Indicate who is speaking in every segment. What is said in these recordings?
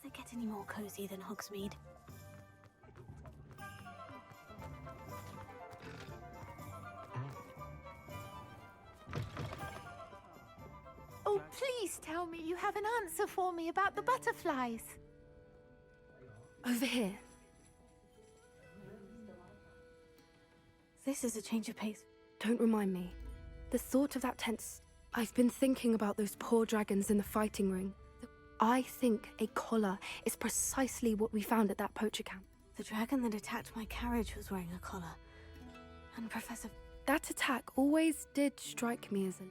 Speaker 1: it get any more cozy than Hogsmeade?
Speaker 2: Oh, please tell me you have an answer for me about the butterflies.
Speaker 3: Over here.
Speaker 1: This is a change of pace.
Speaker 3: Don't remind me. The thought of that tense... I've been thinking about those poor dragons in the fighting ring. I think a collar is precisely what we found at that poacher camp.
Speaker 1: The dragon that attacked my carriage was wearing a collar. And Professor...
Speaker 3: That attack always did strike me as a...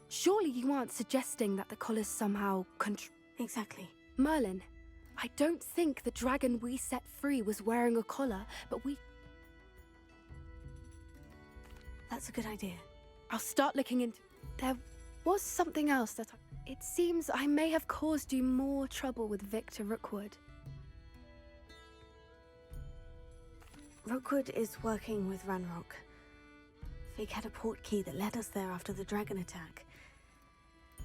Speaker 3: Surely you aren't suggesting that the collar's somehow
Speaker 1: Exactly.
Speaker 3: Merlin, I don't think the dragon we set free was wearing a collar, but we...
Speaker 1: That's a good idea.
Speaker 3: I'll start looking into... There was something else that It seems I may have caused you more trouble with Victor Rookwood.
Speaker 1: Rookwood is working with Ranrock. Fig had a portkey that led us there after the dragon attack.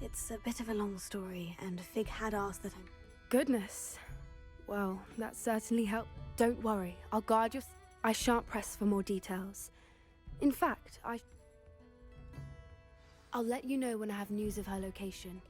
Speaker 1: It's a bit of a long story, and Fig had asked that I...
Speaker 3: Goodness. Well, that certainly helped. Don't worry, I'll guard your... I shan't press for more details. In fact, I'll let you know when I have news of her location.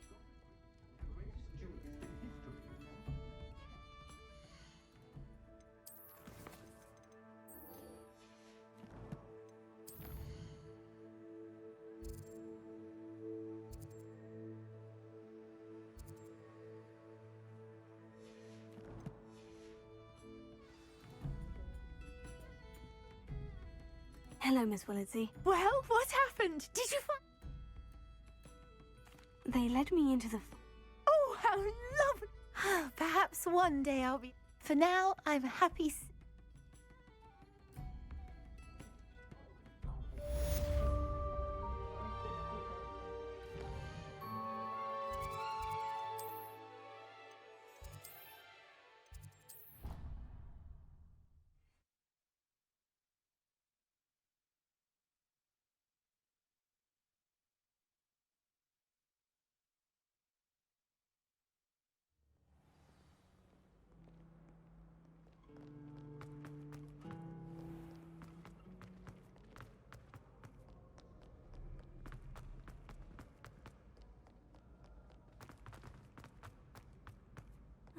Speaker 1: Hello, Miss Willardsey.
Speaker 2: Well, what happened? Did you find...
Speaker 1: They led me into the...
Speaker 2: Oh, how lovely! Perhaps one day I'll be... For now, I'm happy...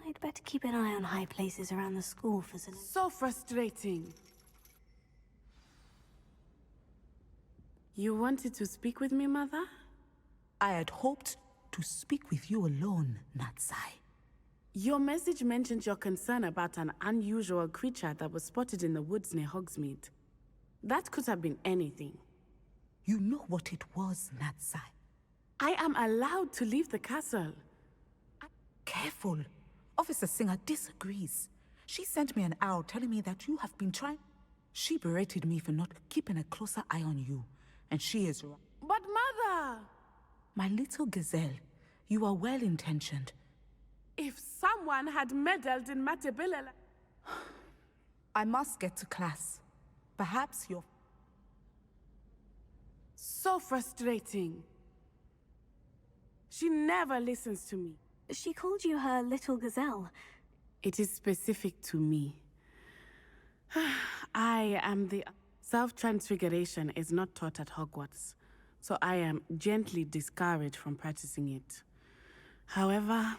Speaker 1: I'd better keep an eye on high places around the school for some...
Speaker 4: So frustrating. You wanted to speak with me, Mother?
Speaker 5: I had hoped to speak with you alone, Natsai.
Speaker 4: Your message mentioned your concern about an unusual creature that was spotted in the woods near Hogsmeade. That could have been anything.
Speaker 5: You know what it was, Natsai.
Speaker 4: I am allowed to leave the castle.
Speaker 5: Careful. Officer Singer disagrees. She sent me an owl telling me that you have been trying... She berated me for not keeping a closer eye on you. And she is right.
Speaker 4: But Mother!
Speaker 5: My little gazelle, you are well-intentioned.
Speaker 4: If someone had meddled in Matibilla...
Speaker 5: I must get to class. Perhaps you're...
Speaker 4: So frustrating. She never listens to me.
Speaker 1: She called you her little gazelle.
Speaker 4: It is specific to me. I am the... Self-transfiguration is not taught at Hogwarts, so I am gently discouraged from practicing it. However,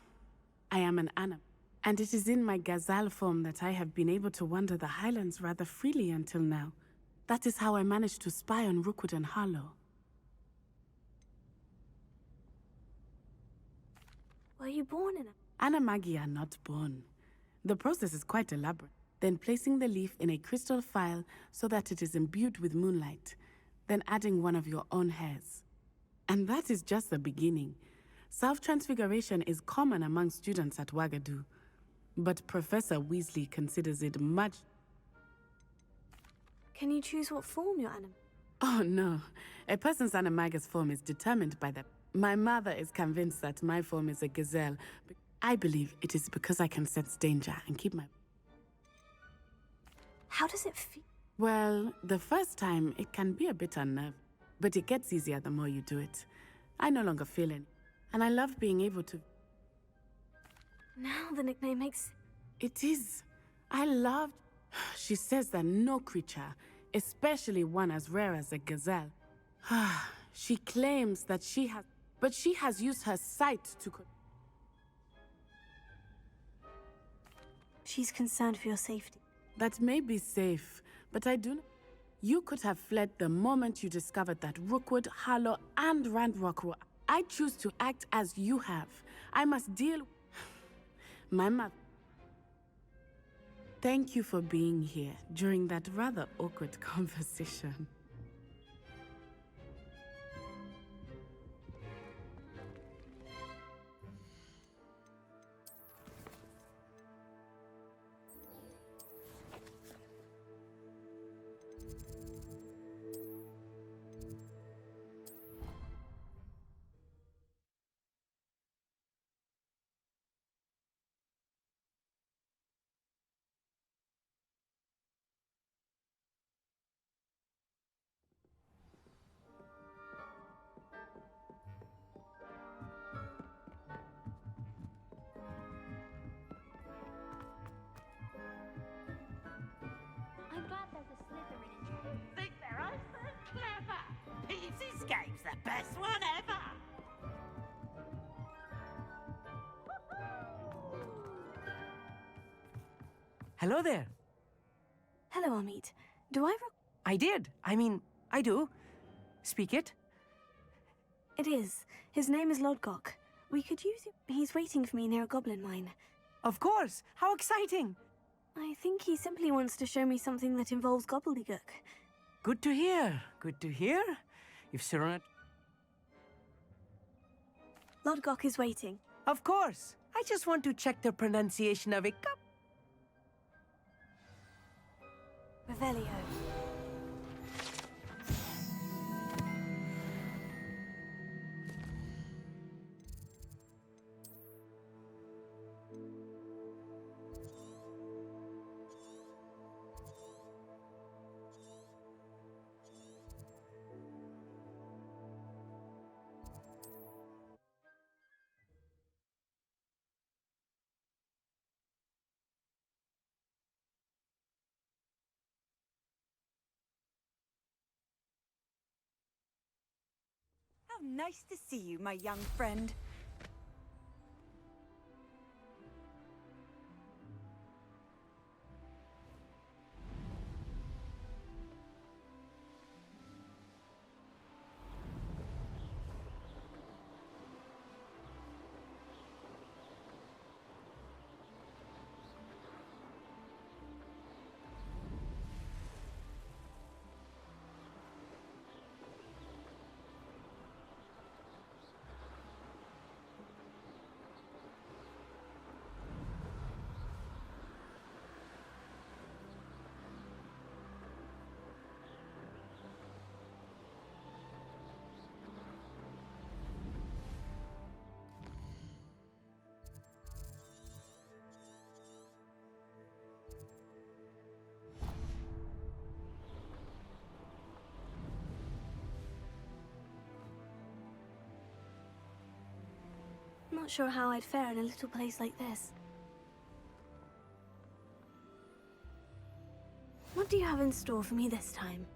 Speaker 4: I am an animal, and it is in my gazelle form that I have been able to wander the Highlands rather freely until now. That is how I managed to spy on Rookwood and Harlow.
Speaker 1: Were you born in a...
Speaker 4: Animagi are not born. The process is quite elaborate. Then placing the leaf in a crystal phial so that it is imbued with moonlight. Then adding one of your own hairs. And that is just the beginning. Self-transfiguration is common among students at Wagadu. But Professor Weasley considers it much...
Speaker 1: Can you choose what form your animal...
Speaker 4: Oh no. A person's animagus form is determined by that. My mother is convinced that my form is a gazelle. I believe it is because I can sense danger and keep my...
Speaker 1: How does it feel?
Speaker 4: Well, the first time it can be a bit unnerving, but it gets easier the more you do it. I no longer feel any, and I love being able to...
Speaker 1: Now the nickname makes...
Speaker 4: It is. I loved. She says that no creature, especially one as rare as a gazelle, she claims that she has, but she has used her sight to.
Speaker 1: She's concerned for your safety.
Speaker 4: That may be safe, but I do. You could have fled the moment you discovered that Rookwood, Harlow, and Randrock were. I choose to act as you have. I must deal. My mother. Thank you for being here during that rather awkward conversation.
Speaker 6: I'm glad there's a Slytherin in here.
Speaker 7: Think they're all so clever. Peasy's game's the best one ever.
Speaker 8: Hello there.
Speaker 1: Hello, Amit. Do I
Speaker 8: I did. I do. Speak it.
Speaker 1: It is. His name is Lodgok. We could use him. He's waiting for me near a goblin mine.
Speaker 8: Of course. How exciting.
Speaker 1: I think he simply wants to show me something that involves gobbledygook.
Speaker 8: Good to hear. Good to hear. If Sir...
Speaker 1: Lodgok is waiting.
Speaker 8: Of course. I just want to check the pronunciation of a cup.
Speaker 1: Revelio.
Speaker 9: How nice to see you, my young friend.
Speaker 1: Not sure how I'd fare in a little place like this. What do you have in store for me this time?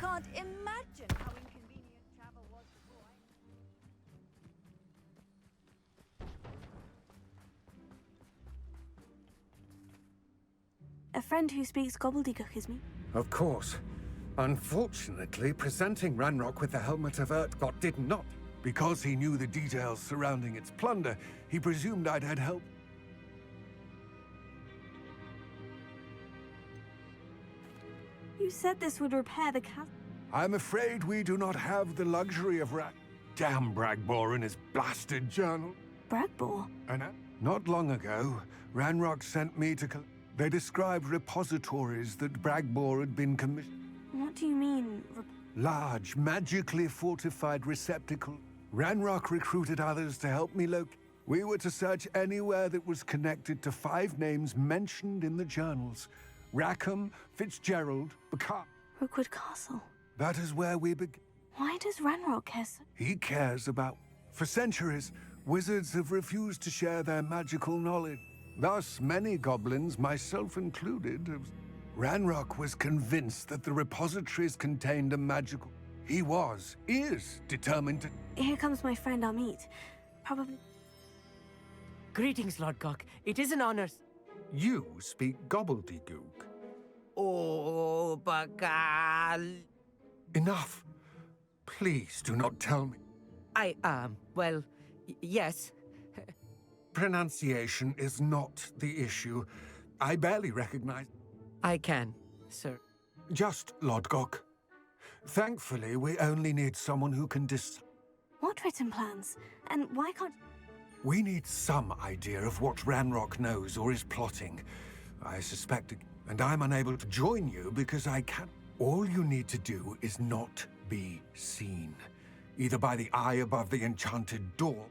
Speaker 9: can't imagine how inconvenient travel was before
Speaker 1: A friend who speaks gobbledygook is me.
Speaker 10: Of course. Unfortunately, presenting Ranrock with the Helmet of Urtkot did not. Because he knew the details surrounding its plunder, he presumed I'd had help.
Speaker 1: You said this would repair the chasm.
Speaker 10: I'm afraid we do not have the luxury of Damn Bragbor and his blasted journal.
Speaker 1: Bragbor?
Speaker 10: And not long ago, Ranrock sent me to... They described repositories that Bragbor had been commissioned.
Speaker 1: What do you mean,
Speaker 10: Large, magically fortified receptacle. Ranrock recruited others to help me locate. We were to search anywhere that was connected to 5 names mentioned in the journals. Rackham, Fitzgerald, Baccar.
Speaker 1: Rookwood Castle?
Speaker 10: That is where we began.
Speaker 1: Why does Ranrock care so?
Speaker 10: He cares about... For centuries, wizards have refused to share their magical knowledge. Thus, many goblins, myself included, have... Ranrock was convinced that the repositories contained a magical... He is determined to...
Speaker 1: Here comes my friend Amit. Probably...
Speaker 8: Greetings, Lord Cock. It is an honor.
Speaker 10: You speak gobbledygook.
Speaker 8: Oh, Bagal.
Speaker 10: Enough. Please do not tell me.
Speaker 8: Well, yes.
Speaker 10: Pronunciation is not the issue. I barely recognize...
Speaker 8: I can, sir.
Speaker 10: Just Lodgok. Thankfully, we only need someone who can
Speaker 1: What written plans? And why can't...
Speaker 10: We need some idea of what Ranrock knows or is plotting. I suspect... And I'm unable to join you because I can't... All you need to do is not be seen. Either by the eye above the enchanted door...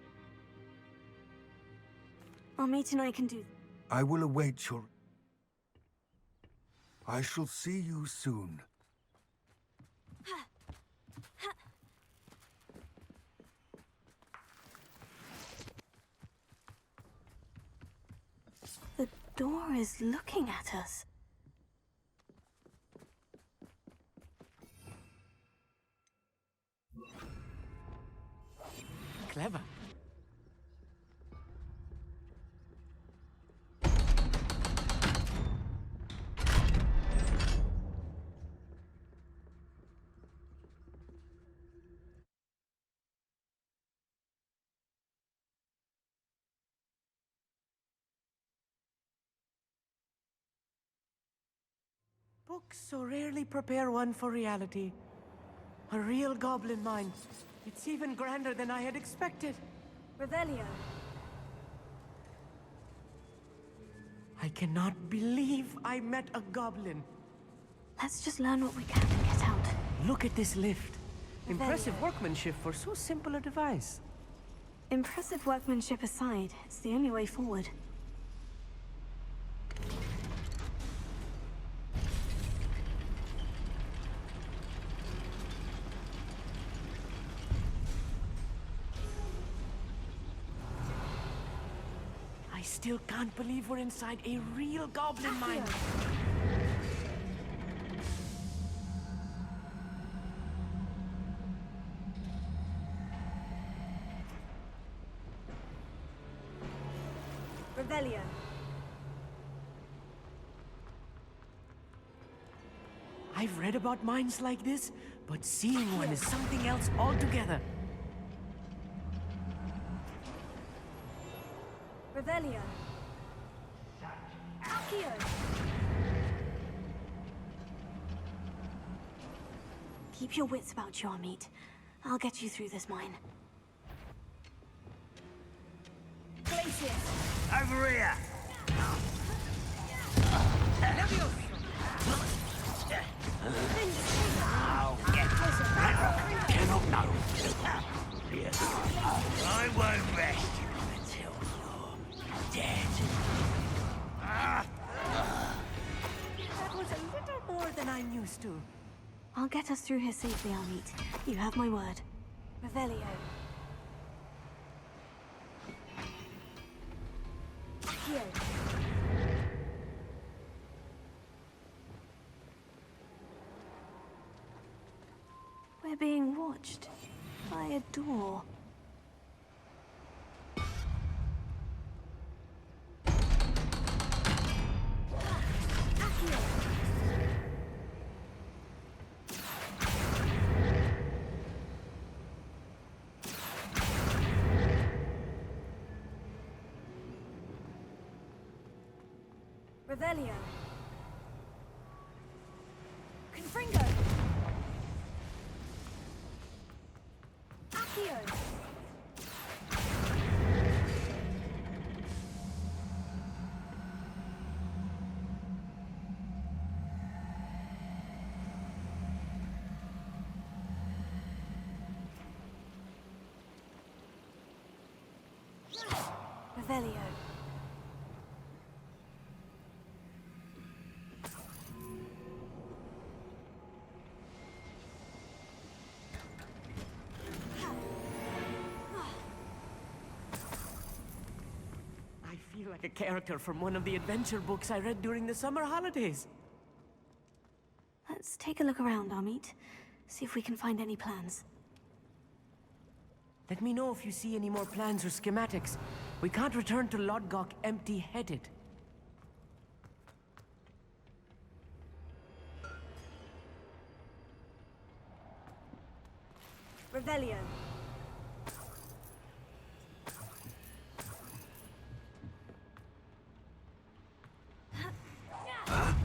Speaker 1: Amit and I can do...
Speaker 10: I will await your... I shall see you soon.
Speaker 1: The door is looking at us.
Speaker 8: Clever. Books so rarely prepare one for reality. A real goblin mind. It's even grander than I had expected.
Speaker 1: Revelio.
Speaker 8: I cannot believe I met a goblin.
Speaker 1: Let's just learn what we can and get out.
Speaker 8: Look at this lift. Impressive workmanship for so simple a device.
Speaker 1: Impressive workmanship aside, it's the only way forward.
Speaker 8: I still can't believe we're inside a real goblin mine.
Speaker 1: Revelio.
Speaker 8: I've read about mines like this, but seeing one is something else altogether.
Speaker 1: Revelio. Accio. Keep your wits about you, Amit. I'll get you through this mine.
Speaker 7: Over here! I'll get cannot know. I won't rest until you're dead.
Speaker 8: That was a little more than I'm used to.
Speaker 1: I'll get us through here safely, Amit. You have my word. Revelio. Here. We're being watched by a door. Revelio. Confringo. Accio. Revelio.
Speaker 8: I feel like a character from one of the adventure books I read during the summer holidays.
Speaker 1: Let's take a look around, Amit. See if we can find any plans.
Speaker 8: Let me know if you see any more plans or schematics. We can't return to Lodgok empty-headed.
Speaker 1: Revelio.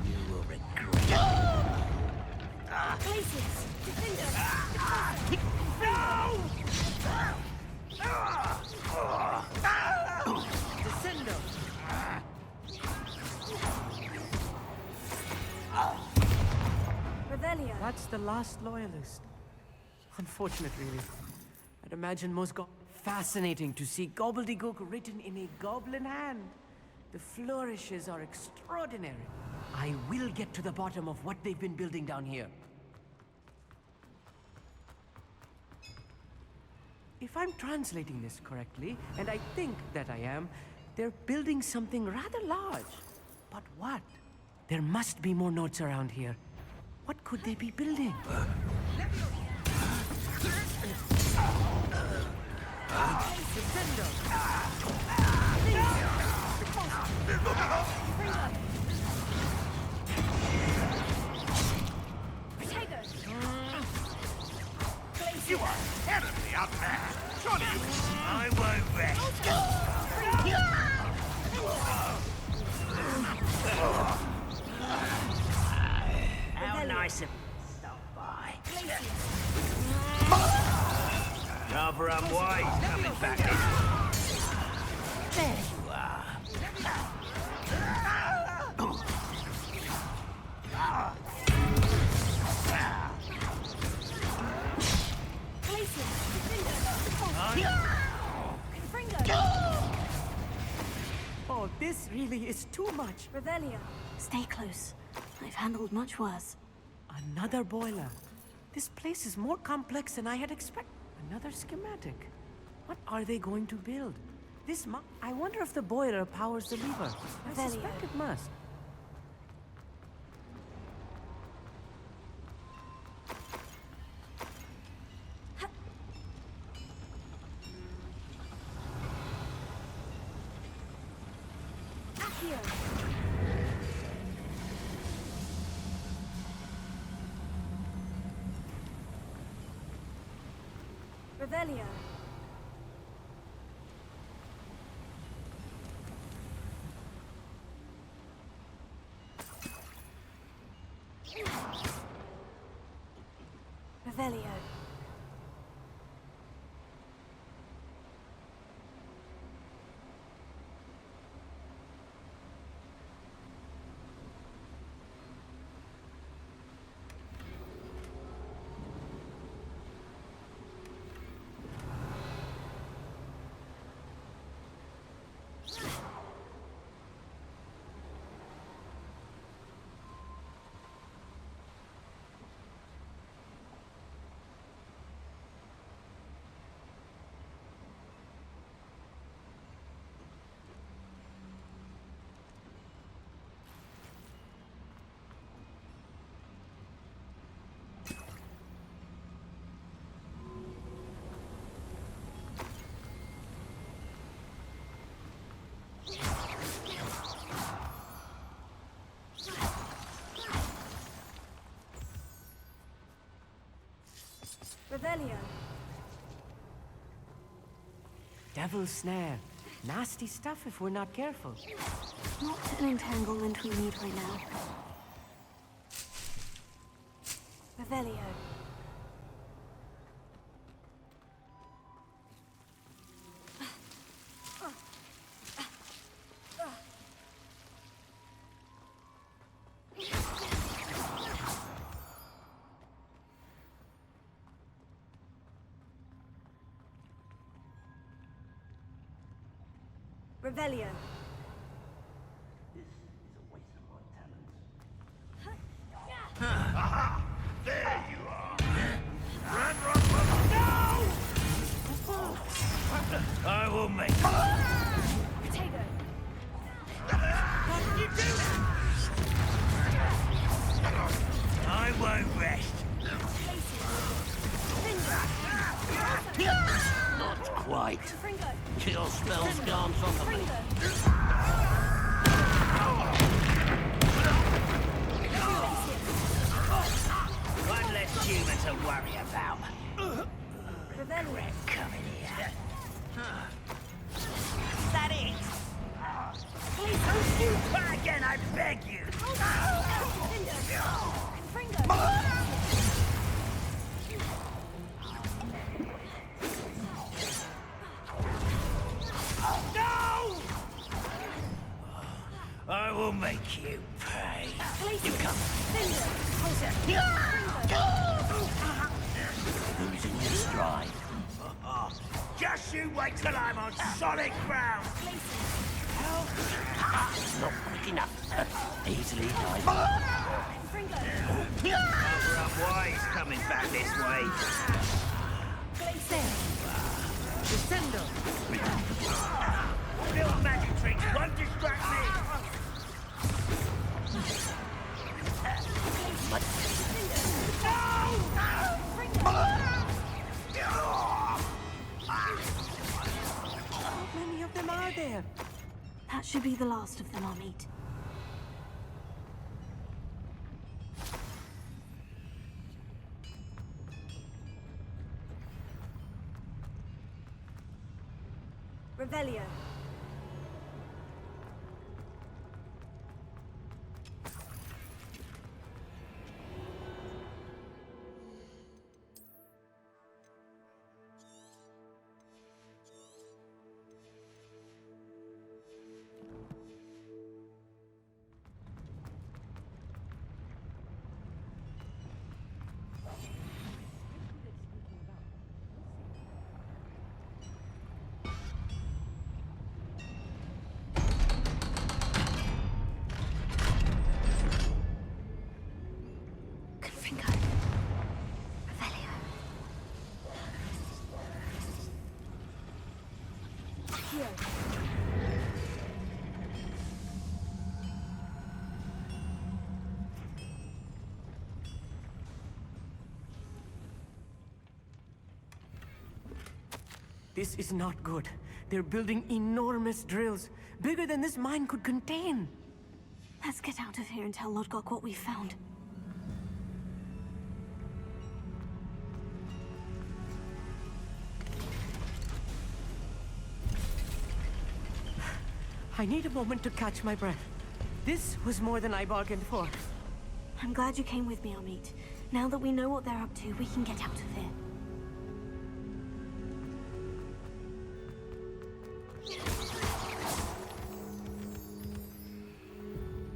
Speaker 7: You will regret.
Speaker 1: Places. Defender.
Speaker 7: No!
Speaker 8: Descendo!
Speaker 1: Revelio.
Speaker 8: That's the last loyalist. Unfortunate, really. I'd imagine most fascinating to see gobbledygook written in a goblin hand. The flourishes are extraordinary. I will get to the bottom of what they've been building down here. If I'm translating this correctly, and I think that I am, they're building something rather large. But what? There must be more notes around here. What could they be building?
Speaker 7: You are terribly outmatched. Surely you... I won't rest. How nice of you to stop by. Rather unwise coming back in. There you are.
Speaker 8: Oh, this really is too much.
Speaker 1: Revelio. Stay close. I've handled much worse.
Speaker 8: Another boiler. This place is more complex than I had expected. Another schematic. What are they going to build? I wonder if the boiler powers the lever. I suspect it must.
Speaker 1: Revelio. Revelio. Revelio.
Speaker 8: Devil's snare. Nasty stuff if we're not careful.
Speaker 1: Not an entanglement we need right now. Revelio. Revelio.
Speaker 7: Aha! There you are! Ranrock! No! I will make it.
Speaker 1: Potato.
Speaker 7: What did you do? I won't rest. Not quite.
Speaker 1: Fringo.
Speaker 7: Your spell's gone from the
Speaker 1: Fringo.
Speaker 7: One less human to worry about.
Speaker 1: Revelio.
Speaker 7: Come in here. Is that it? Please don't shoot her again, I beg you. No! I will make you pay. You come. Losing your stride. Just you wait till I'm on solid ground. Not quick enough. Easily done. Why he's coming back this way?
Speaker 8: Descendo.
Speaker 7: Little magic tricks won't distract me.
Speaker 8: How many of them are there?
Speaker 1: That should be the last of them I'll meet. Revelio.
Speaker 8: This is not good. They're building enormous drills, bigger than this mine could contain.
Speaker 1: Let's get out of here and tell Lodgok what we found.
Speaker 8: I need a moment to catch my breath. This was more than I bargained for.
Speaker 1: I'm glad you came with me, Amit. Now that we know what they're up to, we can get out of here.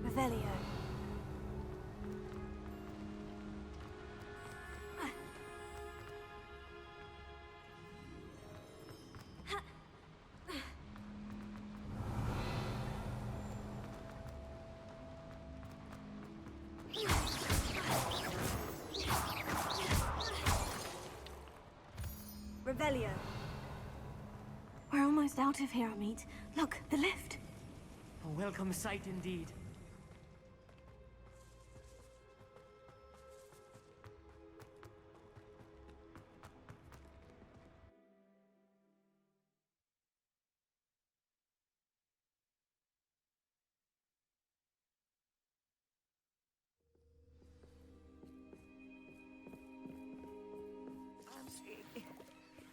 Speaker 1: Revelio. Revelio. We're almost out of here, Amit. Look, the lift.
Speaker 8: A welcome sight indeed.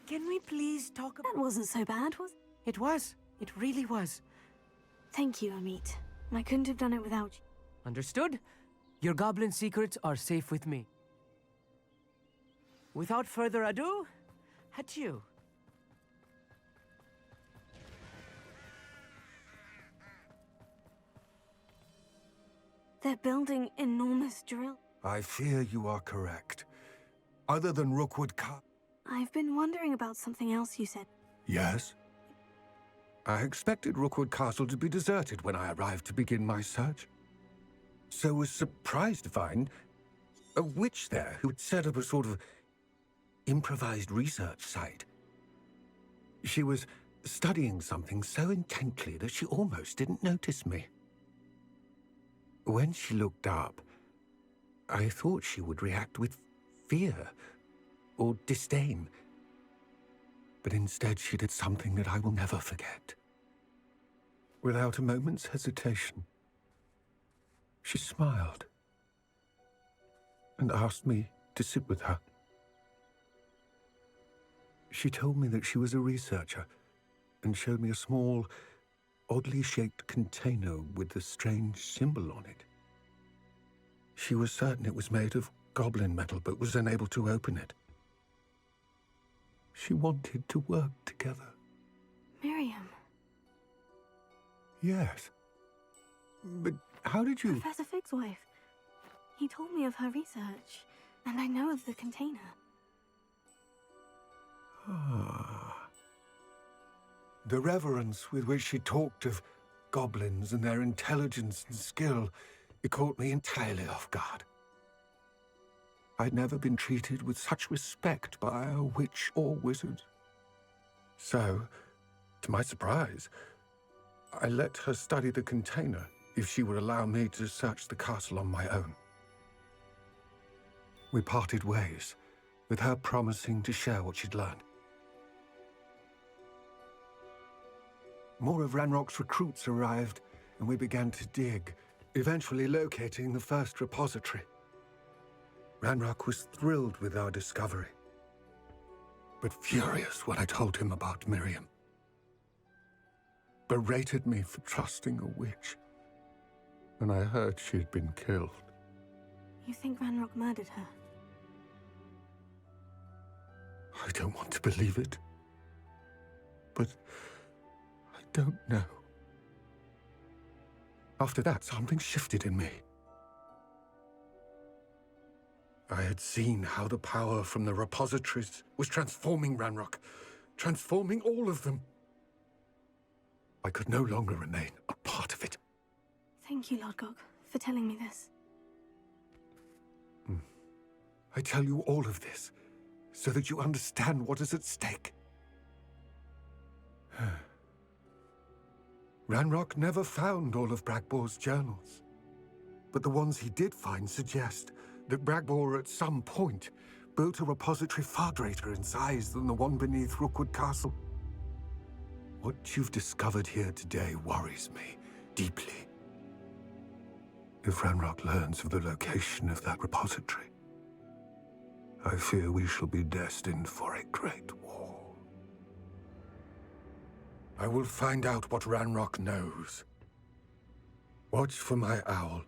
Speaker 8: Can we please talk about...
Speaker 1: That wasn't so bad, was it?
Speaker 8: It was. It really was.
Speaker 1: Thank you, Amit. I couldn't have done it without you.
Speaker 8: Understood? Your goblin secrets are safe with me. Without further ado, adieu.
Speaker 1: They're building enormous drill.
Speaker 10: I fear you are correct. Other than Rookwood Castle...
Speaker 1: I've been wondering about something else you said.
Speaker 10: Yes? I expected Rookwood Castle to be deserted when I arrived to begin my search. So was surprised to find a witch there who had set up a sort of improvised research site. She was studying something so intently that she almost didn't notice me. When she looked up, I thought she would react with fear or disdain. But instead she did something that I will never forget. Without a moment's hesitation, she smiled and asked me to sit with her. She told me that she was a researcher and showed me a small, oddly shaped container with a strange symbol on it. She was certain it was made of goblin metal, but was unable to open it. She wanted to work together.
Speaker 1: Miriam.
Speaker 10: Yes. But how did you...
Speaker 1: Professor Fig's wife. He told me of her research, and I know of the container.
Speaker 10: Ah. The reverence with which she talked of goblins and their intelligence and skill, it caught me entirely off guard. I'd never been treated with such respect by a witch or wizard. So, to my surprise, I let her study the container if she would allow me to search the castle on my own. We parted ways, with her promising to share what she'd learned. More of Ranrock's recruits arrived, and we began to dig, eventually locating the first repository. Ranrock was thrilled with our discovery, but furious when I told him about Miriam. Berated me for trusting a witch, and I heard she had been killed.
Speaker 1: You think Ranrock murdered her?
Speaker 10: I don't want to believe it, but I don't know. After that, something shifted in me. I had seen how the power from the repositories was transforming Ranrock, transforming all of them. I could no longer remain a part of it.
Speaker 1: Thank you, Lord Gog, for telling me this.
Speaker 10: I tell you all of this so that you understand what is at stake. Ranrock never found all of Bragbor's journals, but the ones he did find suggest that Bragbor at some point built a repository far greater in size than the one beneath Rookwood Castle. What you've discovered here today worries me deeply. If Ranrock learns of the location of that repository, I fear we shall be destined for a great war. I will find out what Ranrock knows. Watch for my owl.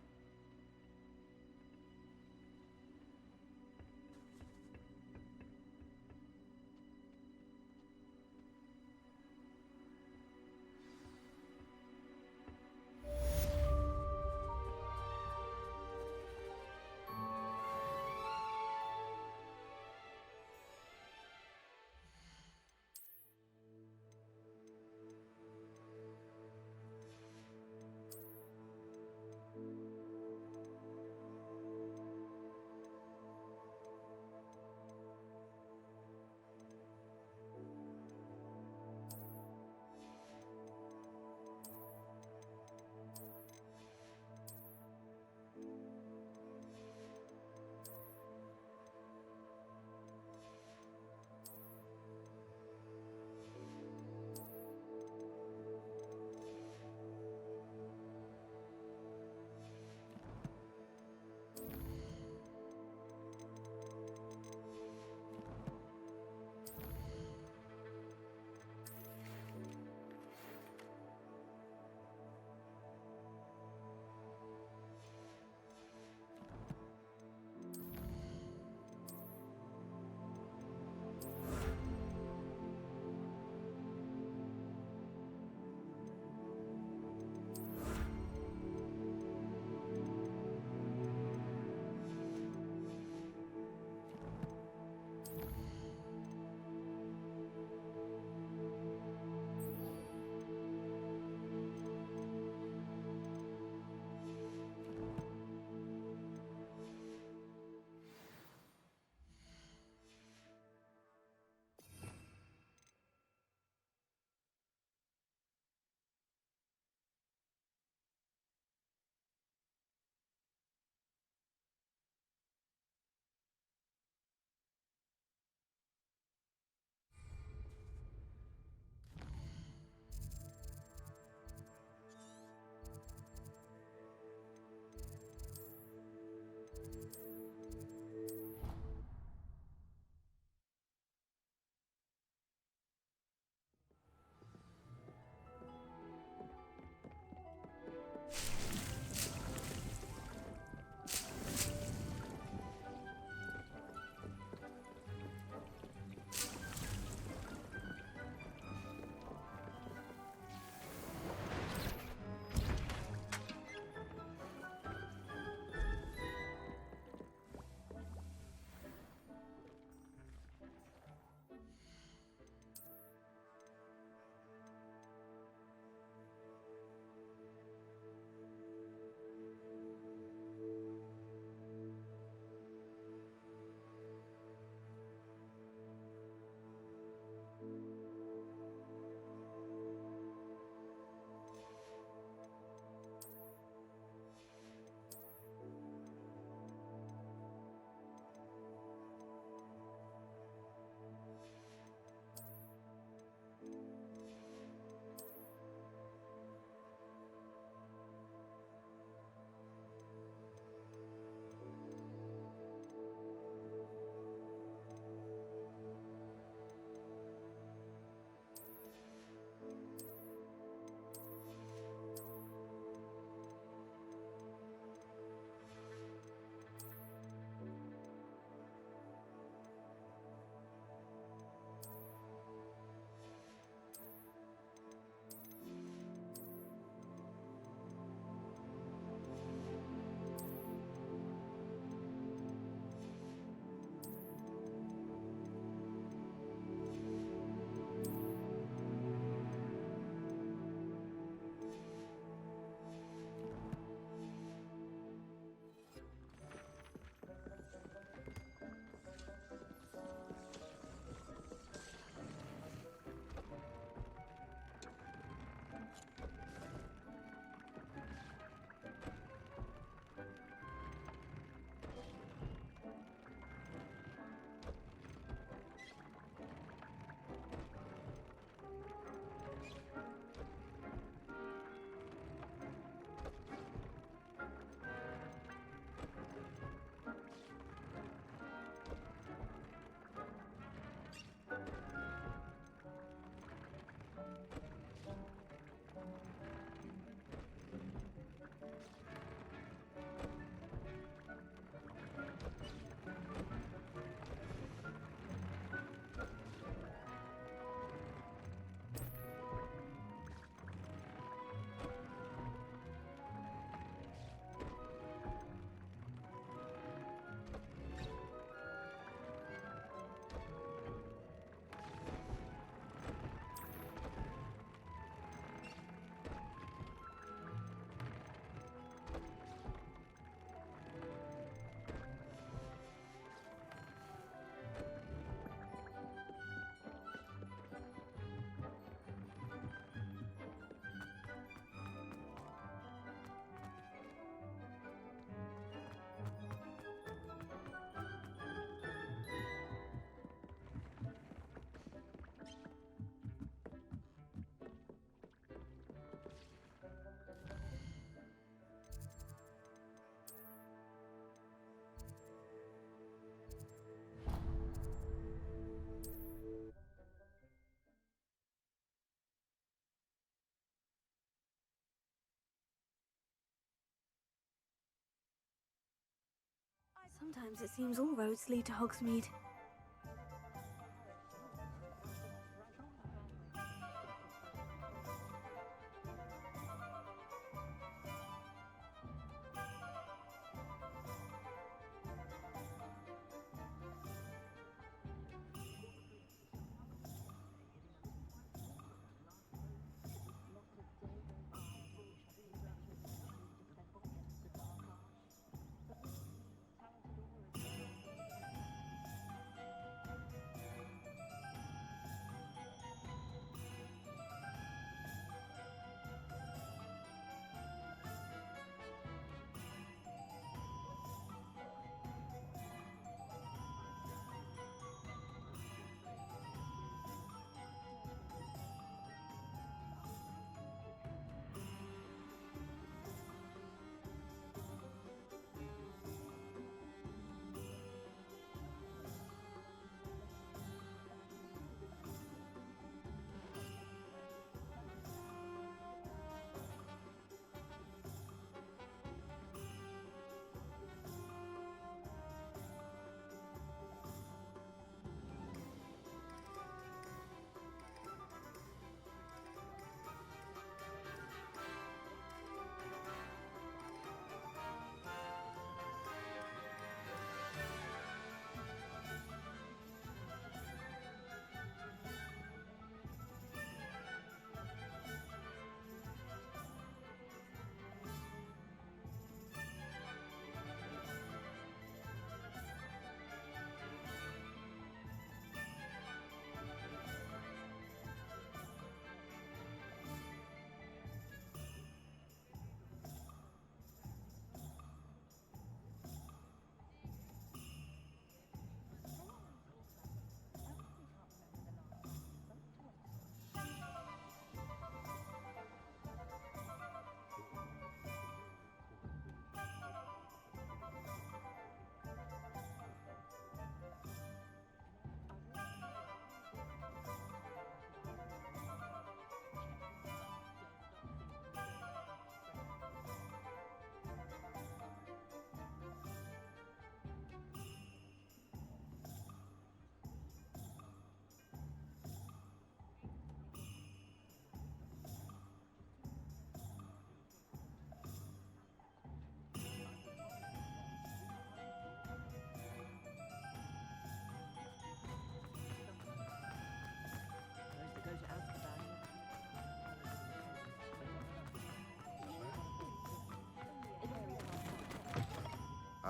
Speaker 1: Sometimes it seems all roads lead to Hogsmeade.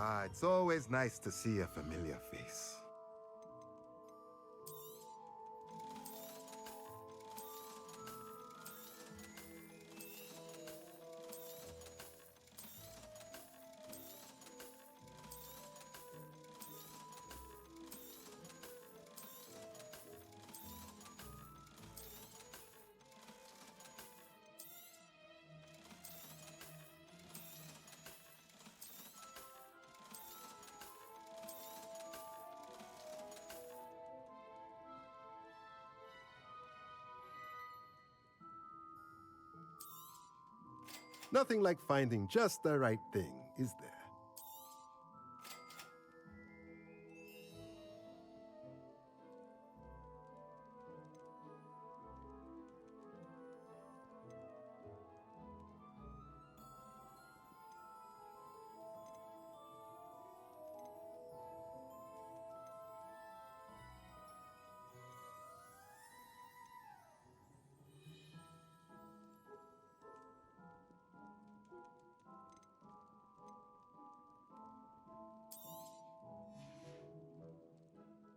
Speaker 11: Ah, it's always nice to see a familiar face. Nothing like finding just the right thing, is there?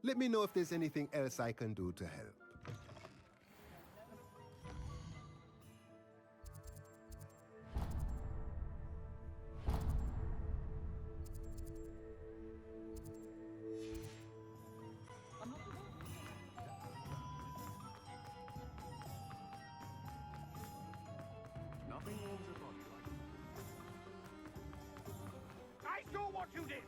Speaker 11: Let me know if there's anything else I can do to help.
Speaker 7: Nothing warms a body like I saw what you did!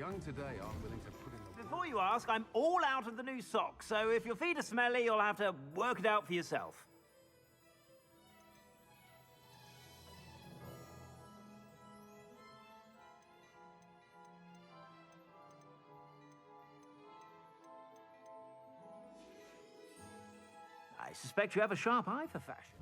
Speaker 10: young today aren't willing to put in the
Speaker 12: Before you ask, I'm all out of the new socks, so if your feet are smelly, you'll have to work it out for yourself. I suspect you have a sharp eye for fashion.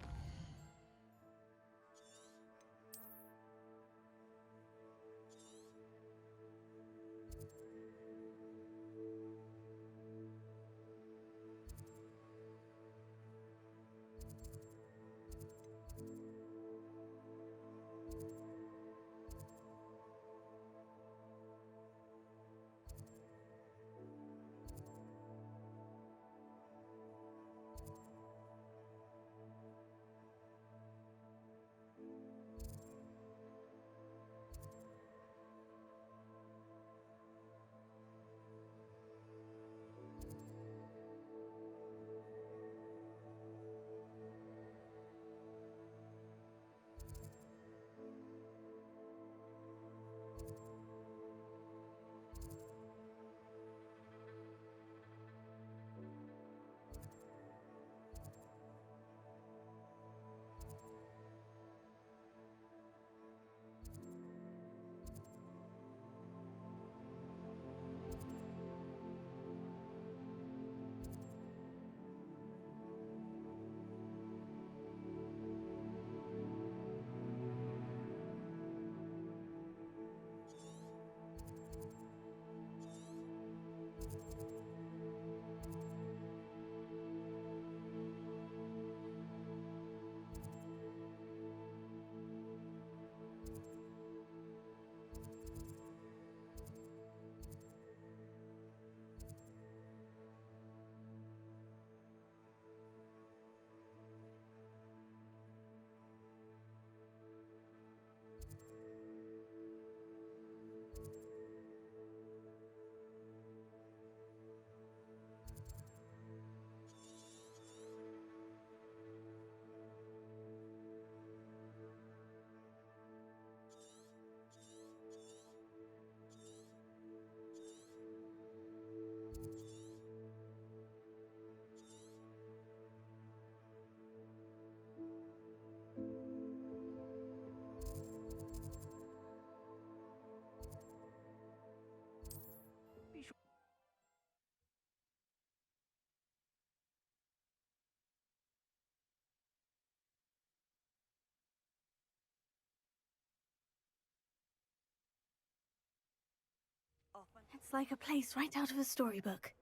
Speaker 1: It's like a place right out of a storybook.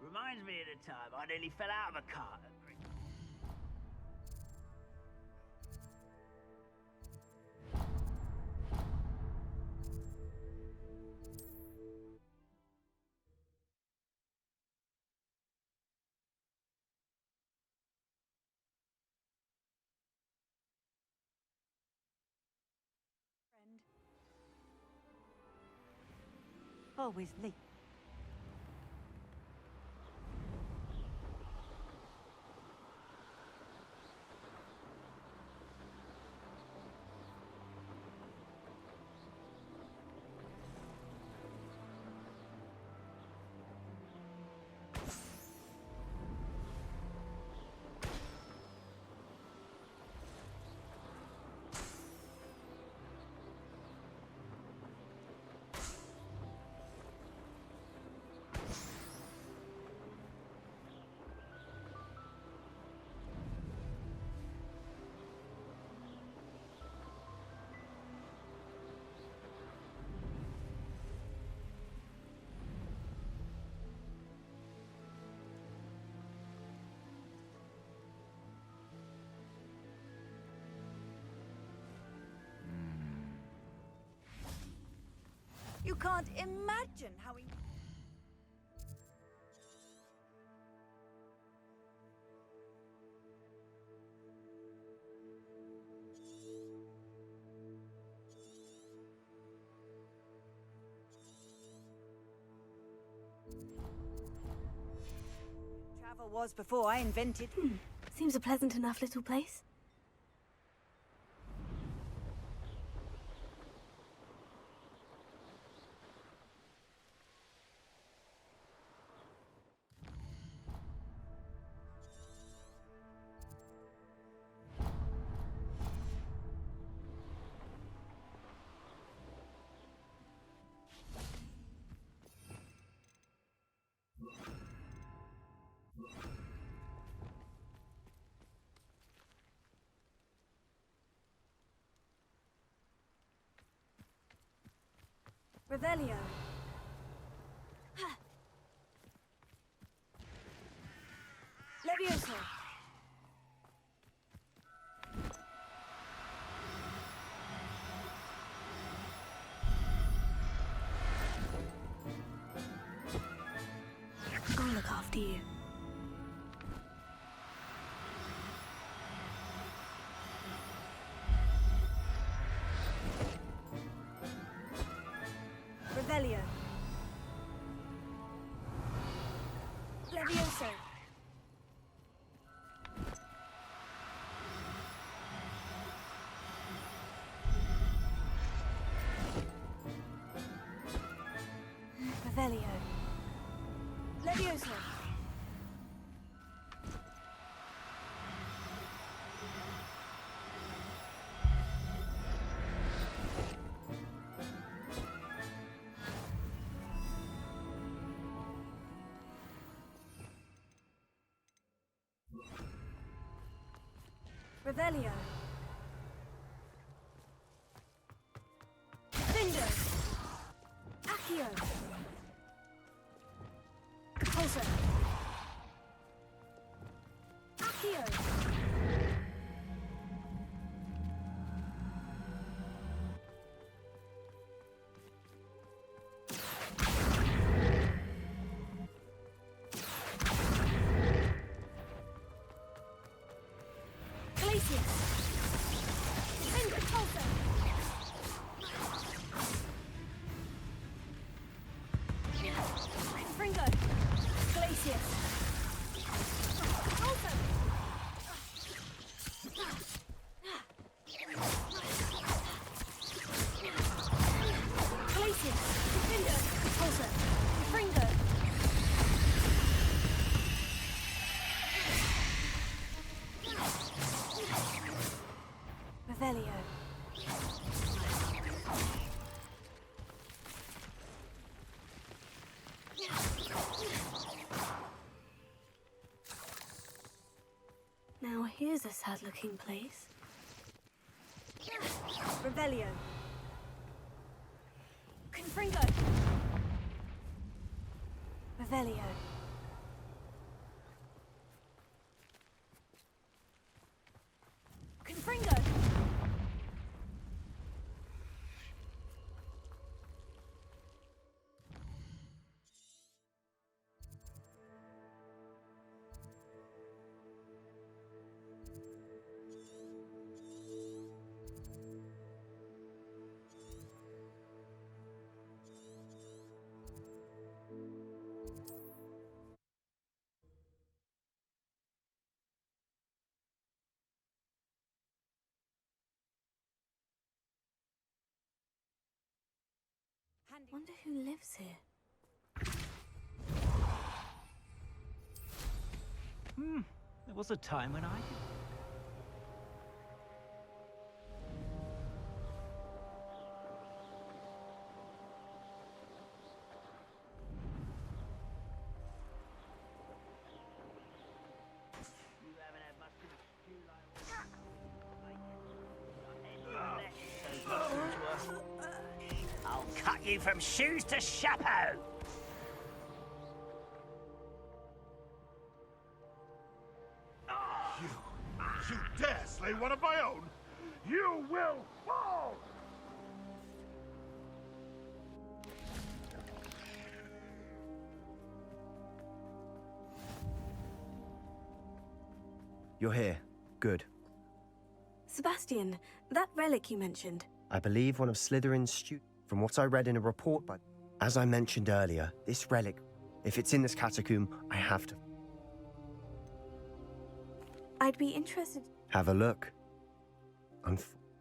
Speaker 12: Reminds me of the time I nearly fell out of a cart.
Speaker 9: Always late. You can't imagine how he... Travel was before I invented...
Speaker 1: Seems a pleasant enough little place. Revelio. Levioso. I'll look after you. Revelio. Levioso. Revelio. Levioso. Revelio. Findo. Accio. Pulsar. Accio. Glacius. Finger Pulsar. Fringo. Glacius. Pulsar. Glacius. Finger Pulsar. Fringo. Revelio. Now here's a sad-looking place. Revelio. Confringo. Revelio. Confringo. Wonder who lives here.
Speaker 12: There was a time when I...
Speaker 7: I'll cut you from shoes to chapeau.
Speaker 13: You dare slay one of my own? You will fall!
Speaker 14: You're here. Good.
Speaker 1: Sebastian, that relic you mentioned.
Speaker 14: I believe one of Slytherin's students. From what I read in a report by... As I mentioned earlier, this relic, if it's in this catacomb, I have to...
Speaker 1: I'd be interested...
Speaker 14: Have a look.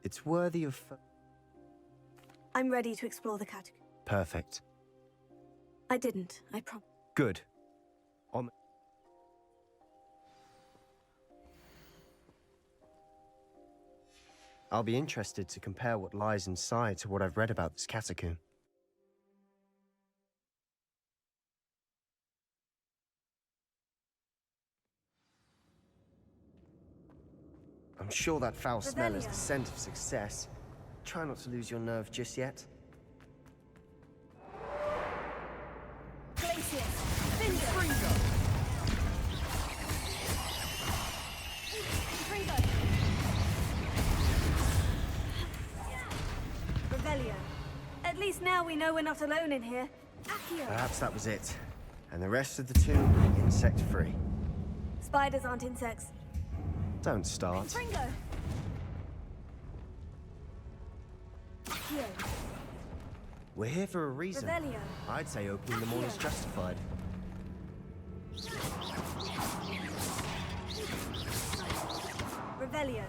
Speaker 14: It's worthy of...
Speaker 1: I'm ready to explore the catacomb.
Speaker 14: Perfect.
Speaker 1: I didn't, I promise.
Speaker 14: Good. I'll be interested to compare what lies inside to what I've read about this catacomb. I'm sure that foul smell is the scent of success. Try not to lose your nerve just yet.
Speaker 1: Revelio. At least now we know we're not alone in here. Accio.
Speaker 14: Perhaps that was it. And the rest of the tomb, insect-free.
Speaker 1: Spiders aren't insects.
Speaker 14: Don't start.
Speaker 1: Fringo. Accio.
Speaker 14: We're here for a reason.
Speaker 1: Revelio.
Speaker 14: I'd say opening them all is justified.
Speaker 1: Revelio.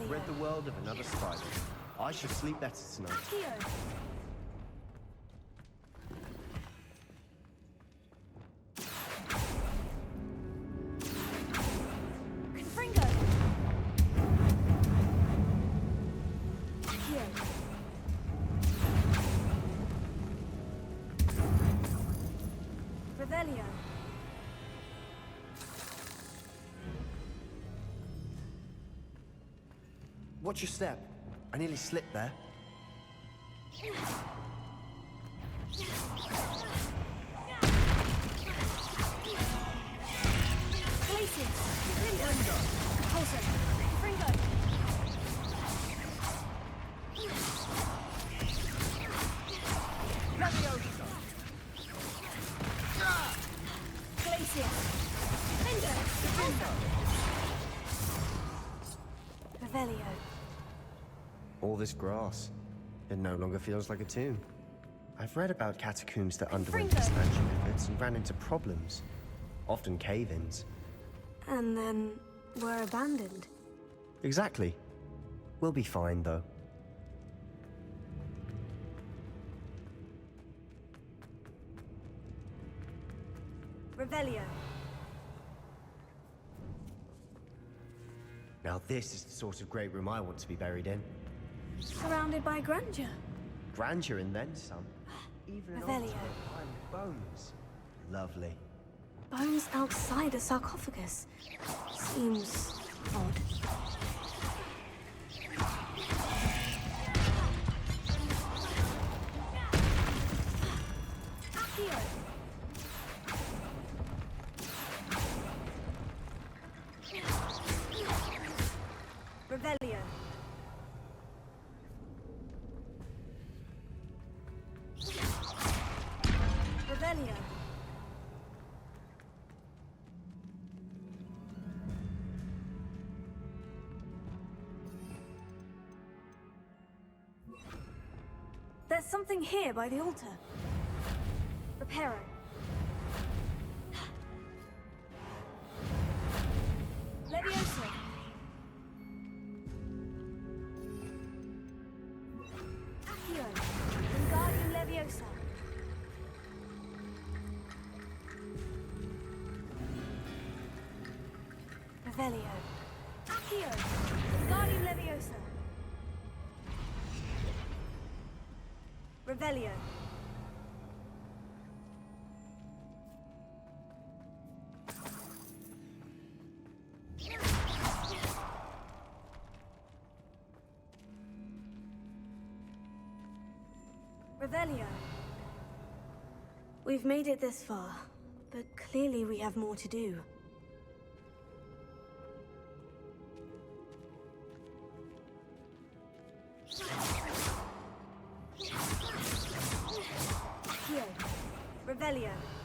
Speaker 14: Rid the world of another spider. I should sleep better tonight.
Speaker 1: Revelio.
Speaker 14: Watch your step. I nearly slipped there.
Speaker 1: Revelio.
Speaker 14: All this grass. It no longer feels like a tomb. I've read about catacombs that underwent expansion efforts and ran into problems. Often cave-ins.
Speaker 1: And then were abandoned.
Speaker 14: Exactly. We'll be fine, though.
Speaker 1: Revelio.
Speaker 14: Now this is the sort of great room I want to be buried in.
Speaker 1: Surrounded by grandeur.
Speaker 14: Grandeur and then some. Even an
Speaker 1: Revelio.
Speaker 14: altar of bones. Lovely.
Speaker 1: Bones outside a sarcophagus. Seems odd. Accio. Revelio. Revelio. something here by the altar. Reparo. Leviosa. Accio. Wingardium Leviosa. Revelio. Accio. Wingardium Leviosa. Revelio. Revelio. We've made it this far, but clearly we have more to do. Accio. Revelio.